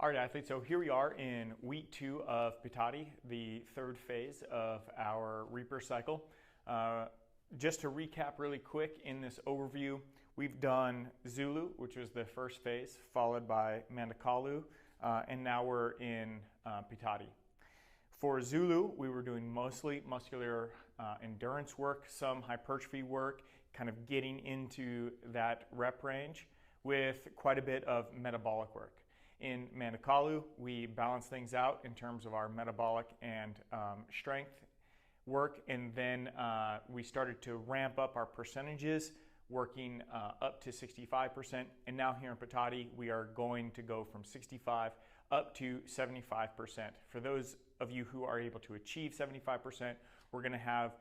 All right, athletes, so here we are in week 2 of Pitati, the third phase of our Reaper cycle. Just to recap really quick in this overview, we've done Zulu, which was the first phase, followed by Mandakalu, and now we're in Pitati. For Zulu, we were doing mostly muscular endurance work, some hypertrophy work, kind of getting into that rep range with quite a bit of metabolic work. In Mandakalu, we balance things out in terms of our metabolic and strength work, and then we started to ramp up our percentages, working up to 65%, and now here in Pitati, we are going to go from 65 up to 75%. For those of you who are able to achieve 75%, we're going to have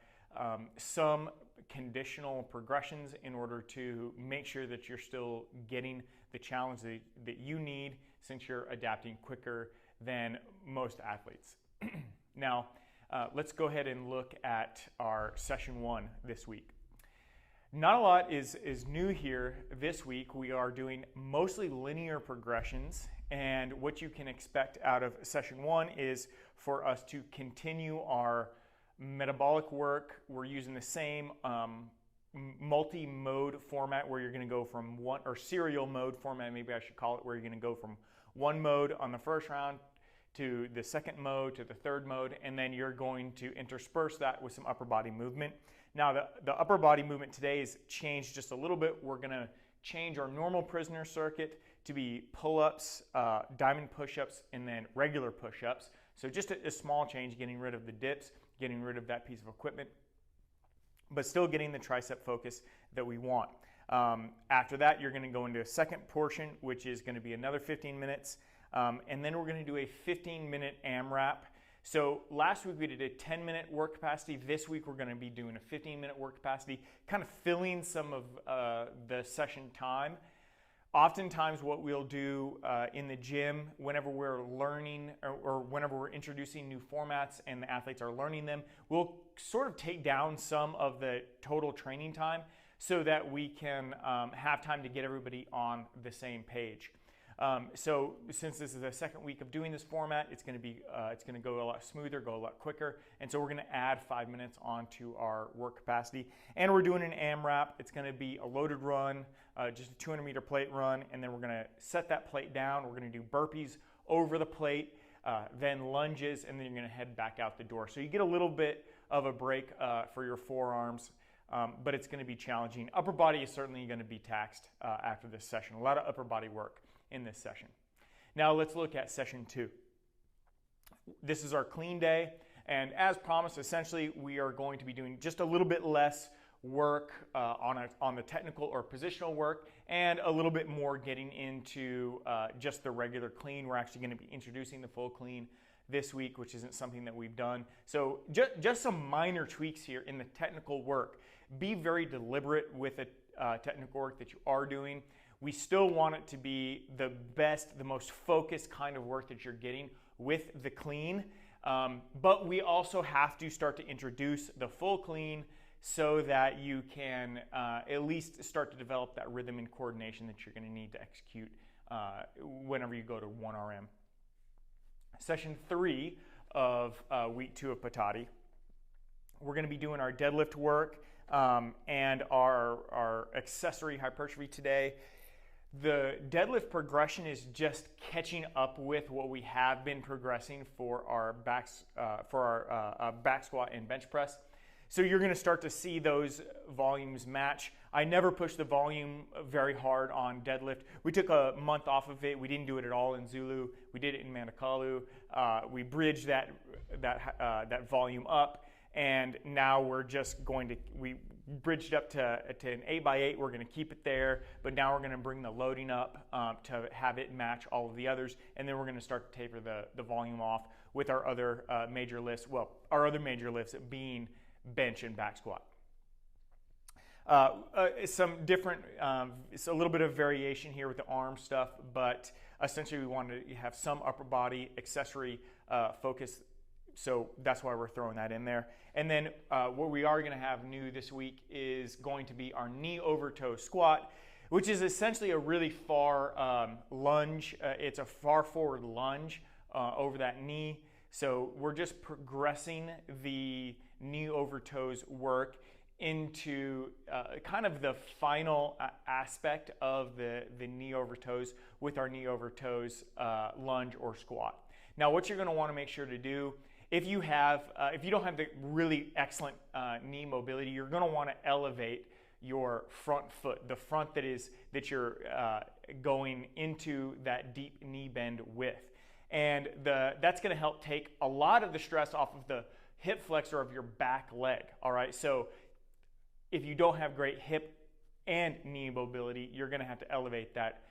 some conditional progressions in order to make sure that you're still getting the challenge that you need, since you're adapting quicker than most athletes. Now, let's go ahead and look at our session 1 this week. Not a lot is new here this week. We are doing mostly linear progressions, and what you can expect out of session 1 is for us to continue our metabolic work. We're using the same multi-mode format where you're going to go from one, or serial mode format, maybe I should call it, where you're going to go from one mode on the first round to the second mode to the third mode, and then you're going to intersperse that with some upper body movement. Now the upper body movement today is changed just a little bit. We're going to change our normal prisoner circuit to be pull-ups, diamond push-ups, and then regular push-ups. So just a small change, getting rid of the dips, getting rid of that piece of equipment, but still getting the tricep focus that we want. After that, you're going to go into a second portion, which is going to be another 15 minutes, and then we're going to do a 15-minute AMRAP. So last week we did a 10-minute work capacity. This week we're going to be doing a 15-minute work capacity, kind of filling some of the session time. Oftentimes what we'll do in the gym, whenever we're learning or whenever we're introducing new formats and the athletes are learning them, we'll sort of take down some of the total training time so that we can have time to get everybody on the same page. So since this is the second week of doing this format, it's going to go a lot smoother, go a lot quicker, and so we're going to add 5 minutes onto our work capacity. And we're doing an AMRAP. It's going to be a loaded run, just a 200-meter plate run, and then we're going to set that plate down. We're going to do burpees over the plate, then lunges, and then you're going to head back out the door. So you get a little bit of a break for your forearms. But it's going to be challenging. Upper body is certainly going to be taxed after this session. A lot of upper body work in this session. Now let's look at session 2. This is our clean day, and as promised, essentially we are going to be doing just a little bit less work on the technical or positional work, and a little bit more getting into just the regular clean. We're actually going to be introducing the full clean this week, which isn't something that we've done. So just some minor tweaks here in the technical work. Be very deliberate with the technical work that you are doing. We still want it to be the best, the most focused kind of work that you're getting with the clean. But we also have to start to introduce the full clean so that you can at least start to develop that rhythm and coordination that you're going to need to execute whenever you go to 1RM. Session 3 of week 2 of Pitati, we're going to be doing our deadlift work and our accessory hypertrophy today. The deadlift progression is just catching up with what we have been progressing for our back squat and bench press. So you're going to start to see those volumes match. I never pushed the volume very hard on deadlift. We took a month off of it. We didn't do it at all in Zulu. We did it in Mandakalu. We bridged that volume up, and now we're just going to, we bridged up to an 8x8. We're going to keep it there, but now we're going to bring the loading up to have it match all of the others, and then we're going to start to taper the volume off with our other major lifts. Well, our other major lifts being bench and back squat. Some different, it's a little bit of variation here with the arm stuff, but essentially we wanted to have some upper body accessory focus, so that's why we're throwing that in there. And then what we are going to have new this week is going to be our knee over toe squat, which is essentially a really far lunge. It's a far forward lunge over that knee. So we're just progressing the knee over toes work into kind of the final aspect of the knee over toes with our knee over toes lunge or squat. Now, what you're going to want to make sure to do, if you don't have the really excellent knee mobility, you're going to want to elevate your front foot, the front that you're going into that deep knee bend with. And that's going to help take a lot of the stress off of the hip flexor of your back leg. All right, so if you don't have great hip and knee mobility, you're going to have to elevate that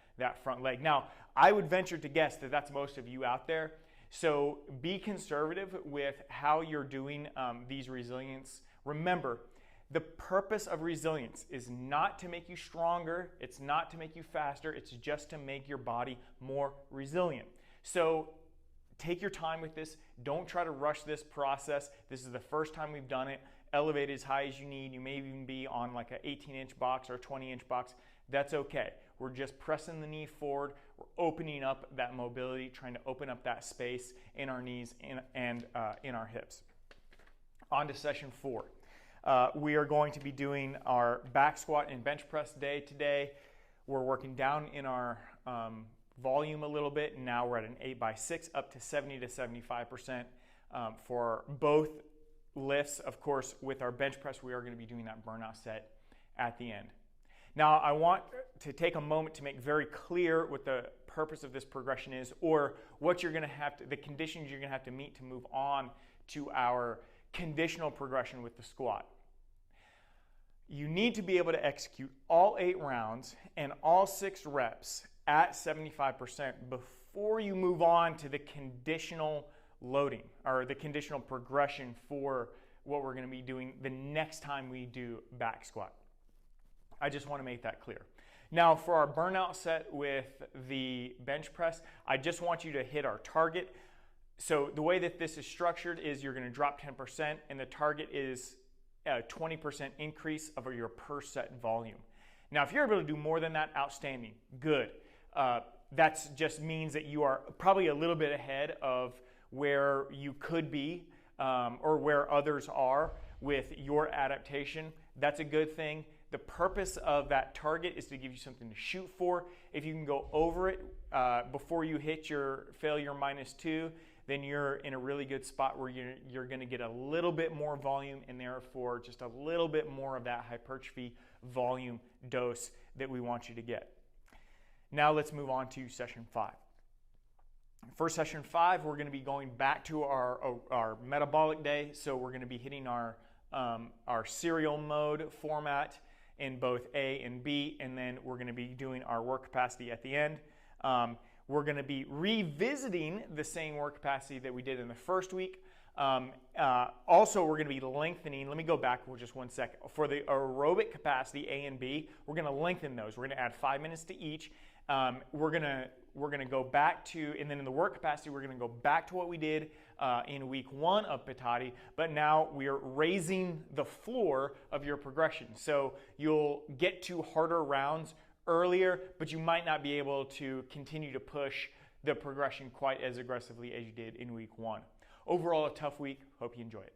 front leg. Now, I would venture to guess that that's most of you out there. So be conservative with how you're doing these resilience. Remember, the purpose of resilience is not to make you stronger. It's not to make you faster. It's just to make your body more resilient. So take your time with this. Don't try to rush this process. This is the first time we've done it. Elevate as high as you need. You may even be on like an 18-inch box or a 20-inch box. That's okay. We're just pressing the knee forward. We're opening up that mobility, trying to open up that space in our knees and in our hips. On to session 4. We are going to be doing our back squat and bench press day today. We're working down in our volume a little bit. Now we're at an 8x6 up to 70 to 75% for both lifts. Of course, with our bench press, we are going to be doing that burnout set at the end. Now, I want to take a moment to make very clear what the purpose of this progression is, or what you're going to have to, the conditions you're going to have to meet to move on to our conditional progression with the squat. You need to be able to execute all 8 rounds and all 6 reps at 75% before you move on to the conditional loading or the conditional progression for what we're going to be doing the next time we do back squat. I just want to make that clear. Now, for our burnout set with the bench press, I just want you to hit our target. So the way that this is structured is you're going to drop 10% and the target is a 20% increase of your per set volume. Now, if you're able to do more than that, outstanding, good. That just means that you are probably a little bit ahead of where you could be or where others are with your adaptation. That's a good thing. The purpose of that target is to give you something to shoot for. If you can go over it before you hit your failure -2, then you're in a really good spot where you're going to get a little bit more volume and therefore just a little bit more of that hypertrophy volume dose that we want you to get. Now let's move on to session 5. For session 5, we're going to be going back to our metabolic day. So we're going to be hitting our serial mode format in both A and B, and then we're going to be doing our work capacity at the end. We're going to be revisiting the same work capacity that we did in the first week. Also, we're going to be lengthening. Let me go back for just 1 second. For the aerobic capacity, A and B, we're going to lengthen those. We're going to add 5 minutes to each. We're going to go back to, and then in the work capacity, we're going to go back to what we did in week 1 of Pitati, but now we're raising the floor of your progression. So you'll get to harder rounds earlier, but you might not be able to continue to push the progression quite as aggressively as you did in week 1. Overall, a tough week. Hope you enjoy it.